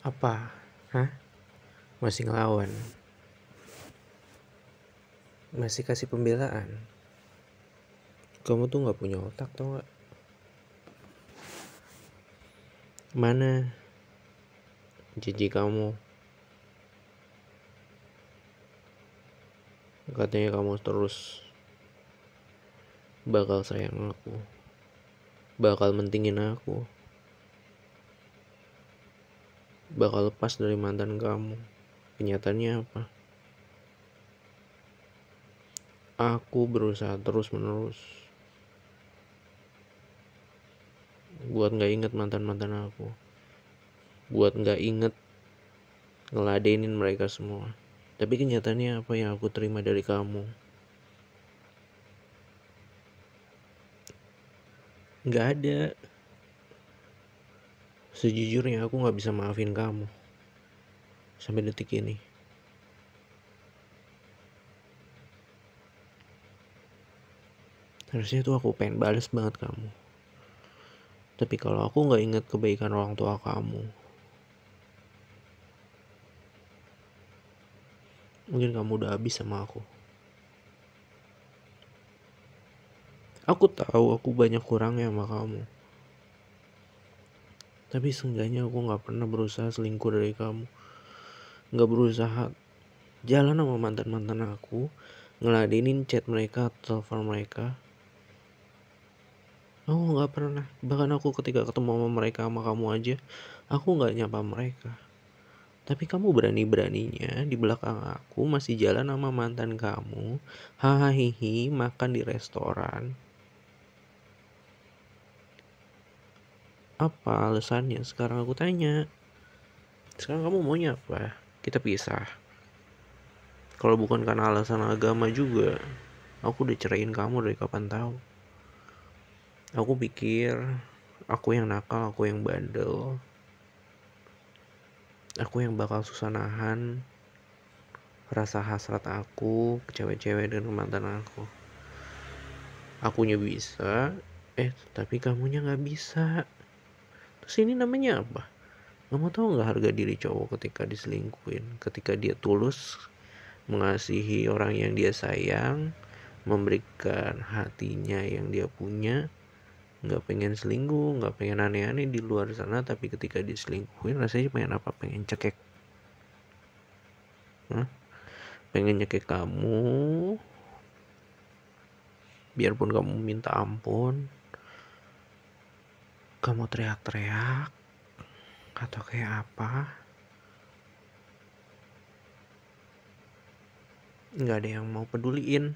Apa? Hah? Masih ngelawan? Masih kasih pembelaan? Kamu tuh gak punya otak tau gak? Mana janji kamu? Katanya kamu terus bakal sayang aku, bakal mentingin aku, bakal lepas dari mantan kamu. Kenyataannya apa? Aku berusaha terus menerus buat gak inget mantan-mantan aku, buat gak inget ngeladenin mereka semua. Tapi kenyataannya apa yang aku terima dari kamu? Gak ada. Sejujurnya aku gak bisa maafin kamu sampai detik ini. Harusnya tuh aku pengen bales banget kamu. Tapi kalau aku gak inget kebaikan orang tua kamu, mungkin kamu udah habis sama aku. Aku tahu aku banyak kurangnya sama kamu. Tapi seenggaknya aku gak pernah berusaha selingkuh dari kamu. Gak berusaha jalan sama mantan-mantan aku, ngeladenin chat mereka, telepon mereka. Aku gak pernah. Bahkan aku ketika ketemu sama mereka, sama kamu aja, aku gak nyapa mereka. Tapi kamu berani-beraninya di belakang aku masih jalan sama mantan kamu, hahaha, makan di restoran. Apa alasannya? Sekarang aku tanya. Sekarang kamu maunya apa? Kita pisah. Kalau bukan karena alasan agama juga, aku udah ceraiin kamu dari kapan tahu. Aku pikir aku yang nakal, aku yang bandel, aku yang bakal susah nahan rasa hasrat aku ke cewek-cewek dan ke mantan aku. Akunya bisa, tapi kamunya gak bisa. Terus ini namanya apa? Kamu tahu gak harga diri cowok ketika diselingkuhin? Ketika dia tulus mengasihi orang yang dia sayang, memberikan hatinya yang dia punya, gak pengen selingkuh, gak pengen aneh-aneh di luar sana. Tapi ketika diselingkuhin rasanya pengen apa? Pengen cekek. Pengen nyekek kamu, biarpun kamu minta ampun, kamu teriak-teriak atau kayak apa, nggak ada yang mau peduliin.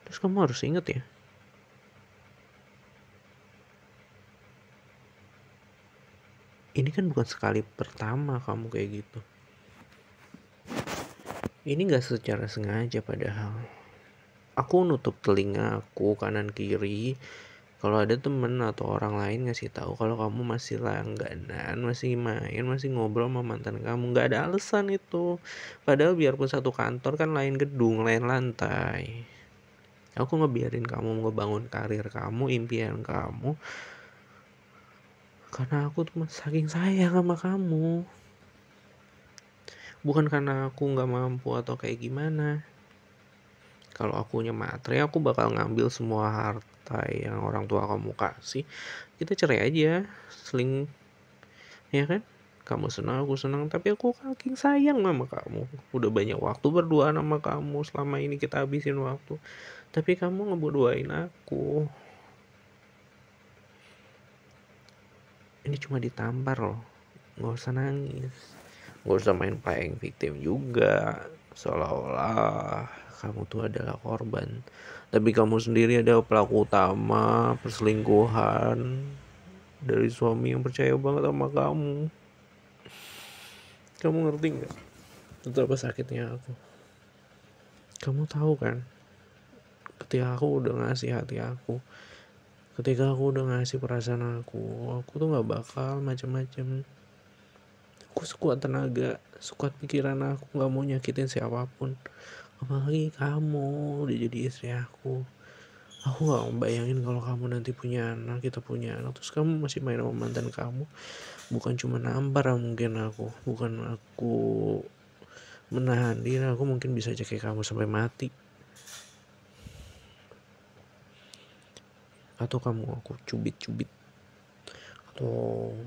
Terus kamu harus inget ya, ini kan bukan sekali pertama kamu kayak gitu. Ini nggak secara sengaja padahal. Aku nutup telinga aku kanan kiri kalau ada temen atau orang lain ngasih tahu kalau kamu masih langganan, masih main, masih ngobrol sama mantan kamu. Nggak ada alasan itu. Padahal biarpun satu kantor kan lain gedung, lain lantai. Aku ngebiarin kamu ngebangun karir kamu, impian kamu, karena aku tuh saking sayang sama kamu. Bukan karena aku nggak mampu atau kayak gimana. Kalau akunya matre, aku bakal ngambil semua harta yang orang tua kamu kasih. Kita cerai aja, seling, ya kan? Kamu senang, aku senang. Tapi aku saking sayang sama kamu. Udah banyak waktu berdua sama kamu. Selama ini kita habisin waktu. Tapi kamu ngebodohin aku. Ini cuma ditampar loh. Gak usah nangis. Gak usah main playing victim juga. Seolah-olah kamu tuh adalah korban. Tapi kamu sendiri adalah pelaku utama perselingkuhan dari suami yang percaya banget sama kamu. Kamu ngerti gak betapa sakitnya aku? Kamu tahu kan, ketika aku udah ngasih hati aku, ketika aku udah ngasih perasaan aku tuh gak bakal macem-macem. Aku sekuat tenaga, sekuat pikiran aku gak mau nyakitin siapapun. Apalagi kamu udah jadi istri aku. Aku gak bayangin kalau kamu nanti punya anak, kita punya anak, terus kamu masih main sama mantan kamu. Bukan cuma nampar mungkin aku, bukan aku menahan diri, aku mungkin bisa cekik kamu sampai mati. Atau kamu aku cubit-cubit. Atau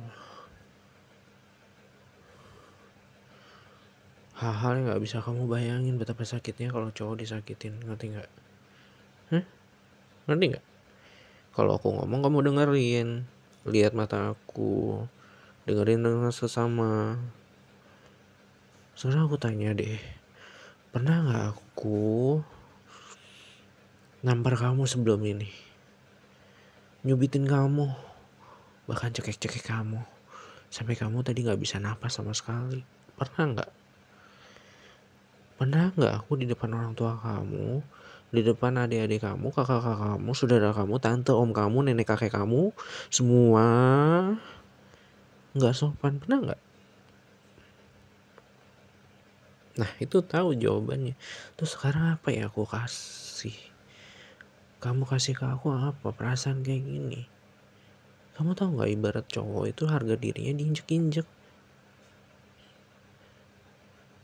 hal-hal yang gak bisa kamu bayangin betapa sakitnya kalau cowok disakitin. Ngerti gak? Ngerti gak? Kalau aku ngomong kamu dengerin. Lihat mata aku. Dengerin dengan sesama. Sekarang aku tanya deh, pernah gak aku nampar kamu sebelum ini? Nyubitin kamu, bahkan cekek-cekek kamu sampai kamu tadi gak bisa napas sama sekali. Pernah gak? Pernah gak aku di depan orang tua kamu, di depan adik-adik kamu, kakak-kakak kamu, saudara kamu, tante, om kamu, nenek kakek kamu, semua gak sopan? Pernah gak? Nah itu tahu jawabannya. Terus sekarang apa ya aku kasih? Kamu kasih ke aku apa? Perasaan kayak gini. Kamu tahu gak ibarat cowok itu harga dirinya diinjek-injek.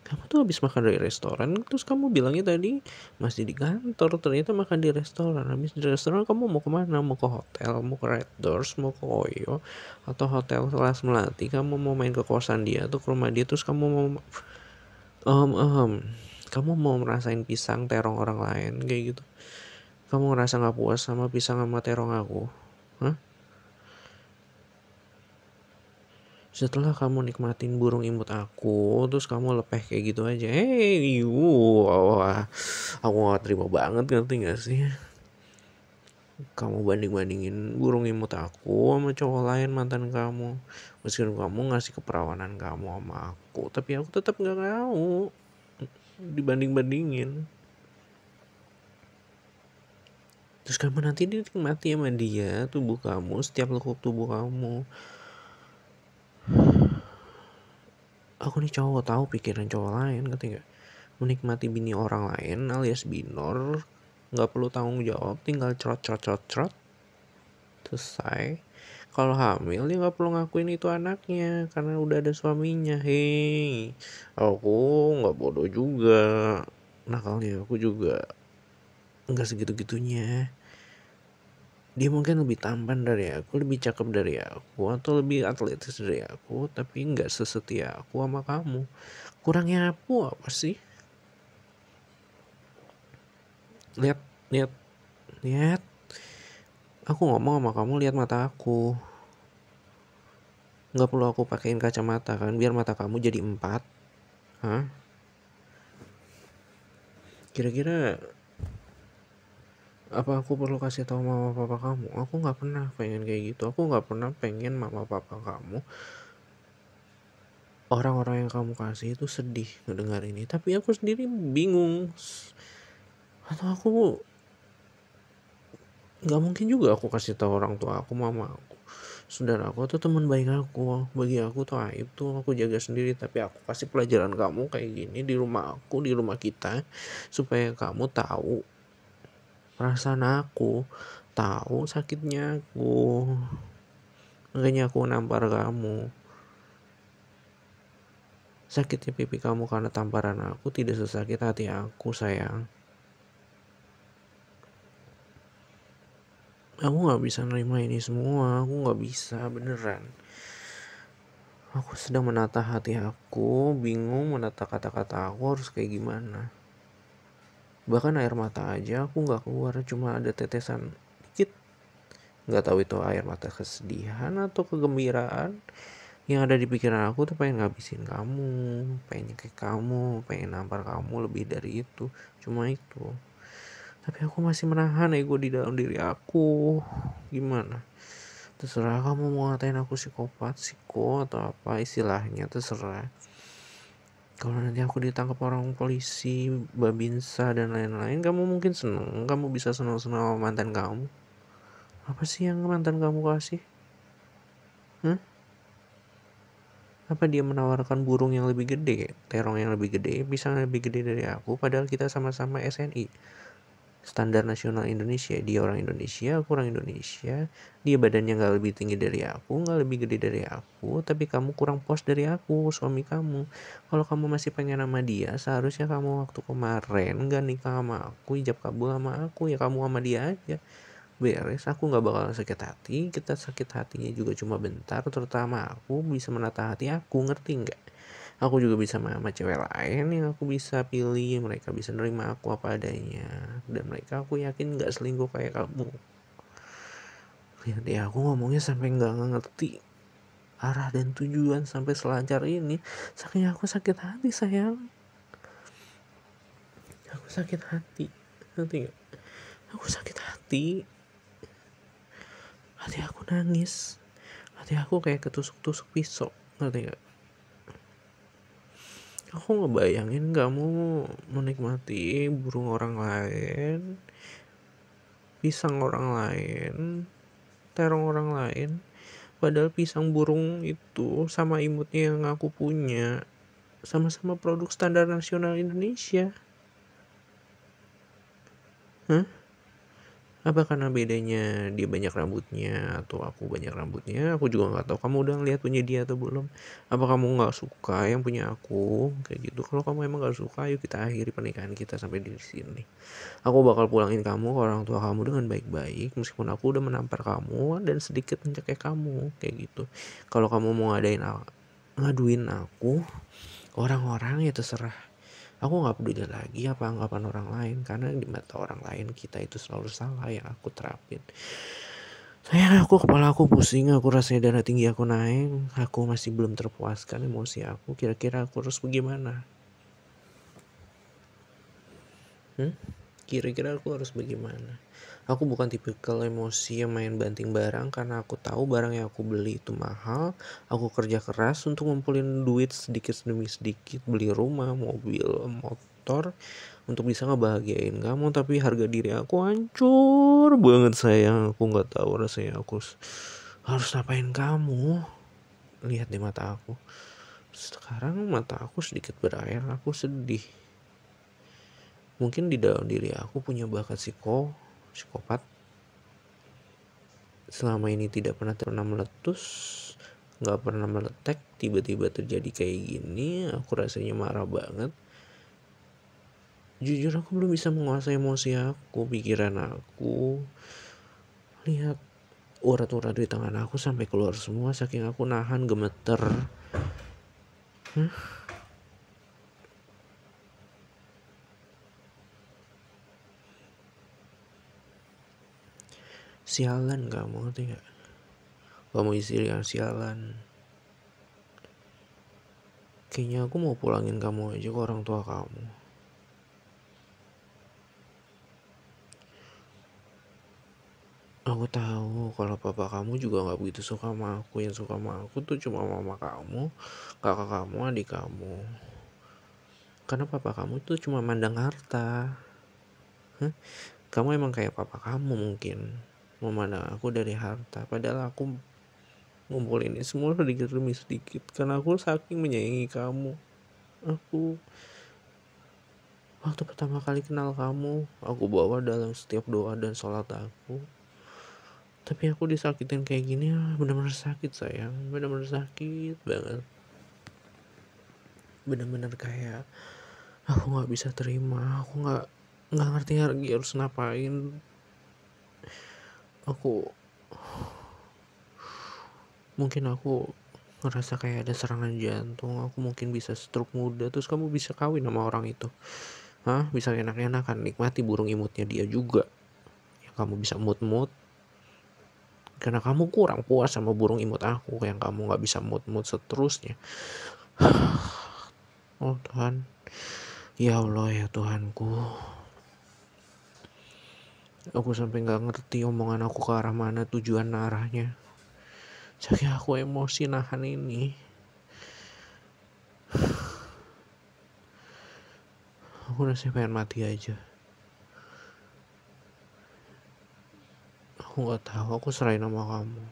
Kamu tuh habis makan dari restoran, terus kamu bilangnya tadi masih di kantor, ternyata makan di restoran. Habis di restoran kamu mau kemana? Mau ke hotel, mau ke Red Doors, mau ke Oyo, atau hotel kelas Melati. Kamu mau main ke kosan dia atau ke rumah dia, terus kamu mau kamu mau merasain pisang terong orang lain kayak gitu. Kamu ngerasa gak puas sama pisang sama terong aku? Hah? Setelah kamu nikmatin burung imut aku, terus kamu lepeh kayak gitu aja. Wah, aku gak terima banget, ngerti gak sih? Kamu banding-bandingin burung imut aku sama cowok lain mantan kamu. Meskipun kamu ngasih keperawanan kamu sama aku, tapi aku tetap gak mau dibanding-bandingin. Terus kamu nanti dinikmati sama dia, tubuh kamu, setiap lekuk tubuh kamu. Aku nih cowok, tahu pikiran cowok lain, ngerti gak? Menikmati bini orang lain alias binor, gak perlu tanggung jawab, tinggal crot. Selesai. Kalau hamil dia gak perlu ngakuin itu anaknya karena udah ada suaminya. Hei, aku gak bodoh juga. Nakalnya aku juga gak segitu-gitunya. Dia mungkin lebih tampan dari aku, lebih cakep dari aku, atau lebih atletis dari aku, tapi gak sesetia aku sama kamu. Kurangnya aku apa sih? Lihat. Aku ngomong sama kamu, lihat mata aku. Gak perlu aku pakein kacamata kan, biar mata kamu jadi 4. Hah? Kira-kira apa aku perlu kasih tahu mama papa kamu? Aku gak pernah pengen kayak gitu. Aku gak pernah pengen mama papa kamu, orang-orang yang kamu kasih itu sedih ngedengar ini. Tapi aku sendiri bingung. Atau aku gak mungkin juga aku kasih tahu orang tua aku, mama aku, saudara aku, atau teman baik aku. Bagi aku tuh aib tuh aku jaga sendiri. Tapi aku kasih pelajaran kamu kayak gini di rumah aku, di rumah kita, supaya kamu tahu perasaan aku, tahu sakitnya aku. Makanya aku nampar kamu. Sakitnya pipi kamu karena tamparan aku tidak sesakit hati aku, sayang. Aku gak bisa nerima ini semua. Aku gak bisa, beneran. Aku sedang menata hati aku, bingung menata kata-kata aku harus kayak gimana. Bahkan air mata aja aku gak keluar, cuma ada tetesan dikit. Gak tahu itu air mata kesedihan atau kegembiraan. Yang ada di pikiran aku tuh pengen ngabisin kamu, pengen nyekek kamu, pengen nampar kamu lebih dari itu. Cuma itu. Tapi aku masih menahan ego di dalam diri aku. Gimana? Terserah kamu mau ngatain aku psikopat, psiko, atau apa istilahnya, terserah. Kalau nanti aku ditangkap orang polisi, babinsa, dan lain-lain, kamu mungkin seneng. Kamu bisa senang-senang sama mantan kamu. Apa sih yang mantan kamu kasih? Apa dia menawarkan burung yang lebih gede, terong yang lebih gede, pisang yang lebih gede dari aku, padahal kita sama-sama SNI? standar nasional Indonesia. Dia orang Indonesia, aku orang Indonesia. Dia badannya gak lebih tinggi dari aku, gak lebih gede dari aku, tapi kamu kurang puas dari aku, suami kamu. Kalau kamu masih pengen sama dia, seharusnya kamu waktu kemarin gak nikah sama aku, ijab kabul sama aku, ya kamu sama dia aja. Beres, aku gak bakal sakit hati. Kita sakit hatinya juga cuma bentar, terutama aku bisa menata hati aku, ngerti gak? Aku juga bisa sama cewek lain yang aku bisa pilih, mereka bisa nerima aku apa adanya, dan mereka aku yakin gak selingkuh kayak kamu. Lihat ya, aku ngomongnya sampai gak ngerti arah dan tujuan sampai selancar ini, saking aku sakit hati sayang. Aku sakit hati, ngerti gak? Aku sakit hati, hati aku nangis, hati aku kayak ketusuk-tusuk pisau, ngerti gak? Aku ngebayangin kamu menikmati burung orang lain, pisang orang lain, terong orang lain, padahal pisang burung itu sama imutnya yang aku punya sama-sama produk standar nasional Indonesia. Hah? Apa karena bedanya dia banyak rambutnya atau aku banyak rambutnya? Aku juga nggak tahu. Kamu udah ngeliat punya dia atau belum? Apa kamu nggak suka yang punya aku kayak gitu? Kalau kamu emang nggak suka, ayo kita akhiri pernikahan kita sampai di sini. Aku bakal pulangin kamu ke orang tua kamu dengan baik-baik, meskipun aku udah menampar kamu dan sedikit mencekik kamu kayak gitu. Kalau kamu mau ngaduin aku orang-orang, ya terserah. Aku gak peduli lagi apa anggapan orang lain, karena di mata orang lain kita itu selalu salah yang aku terapin. Sayang, kepala aku pusing, aku rasanya darah tinggi aku naik, aku masih belum terpuaskan emosi aku. Kira-kira aku harus bagaimana? Kira-kira aku harus bagaimana? Aku bukan tipikal emosi yang main banting barang, karena aku tahu barang yang aku beli itu mahal. Aku kerja keras untuk ngumpulin duit sedikit demi sedikit, beli rumah, mobil, motor, untuk bisa ngebahagiain kamu. Tapi harga diri aku hancur banget sayang. Aku gak tahu rasanya aku harus ngapain kamu. Lihat di mata aku sekarang, mata aku sedikit berair, aku sedih. Mungkin di dalam diri aku punya bakat psikopat. Selama ini tidak pernah meletus, gak pernah meletek. Tiba-tiba terjadi kayak gini, aku rasanya marah banget. Jujur aku belum bisa menguasai emosi aku, pikiran aku. Lihat, urat-urat di tangan aku sampai keluar semua, saking aku nahan gemeter. Sialan kamu, ngerti gak? Kamu istri yang sialan. Kayaknya aku mau pulangin kamu aja ke orang tua kamu. Aku tahu kalau papa kamu juga gak begitu suka sama aku. Yang suka sama aku tuh cuma mama kamu, kakak kamu, adik kamu. Karena papa kamu tuh cuma mandang harta. Kamu emang kayak papa kamu mungkin, memandang aku dari harta. Padahal aku ngumpulin ini semua sedikit demi sedikit, karena aku saking menyayangi kamu. Aku waktu pertama kali kenal kamu, aku bawa dalam setiap doa dan sholat aku. Tapi aku disakitin kayak gini, benar-benar sakit sayang, benar-benar sakit banget. Benar-benar kayak aku nggak bisa terima, aku nggak ngerti lagi harus ngapain. Mungkin aku ngerasa kayak ada serangan jantung, aku mungkin bisa stroke muda, terus kamu bisa kawin sama orang itu. Bisa enak-enakan nikmati burung imutnya dia juga. Ya, kamu bisa mood karena kamu kurang puas sama burung imut aku, yang kamu gak bisa mood seterusnya. Oh Tuhan, ya Allah ya Tuhanku, aku sampai gak ngerti omongan aku ke arah mana, tujuan arahnya. Saking aku emosi nahan ini. Aku rasanya pengen mati aja. Aku gak tahu, aku serahin sama kamu.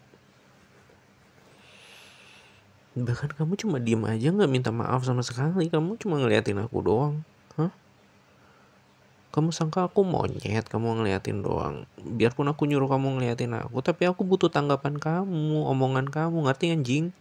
Bahkan kamu cuma diem aja, gak minta maaf sama sekali. Kamu cuma ngeliatin aku doang. Kamu sangka aku monyet, kamu ngeliatin doang. Biarpun aku nyuruh kamu ngeliatin aku, tapi aku butuh tanggapan kamu, omongan kamu, ngerti anjing?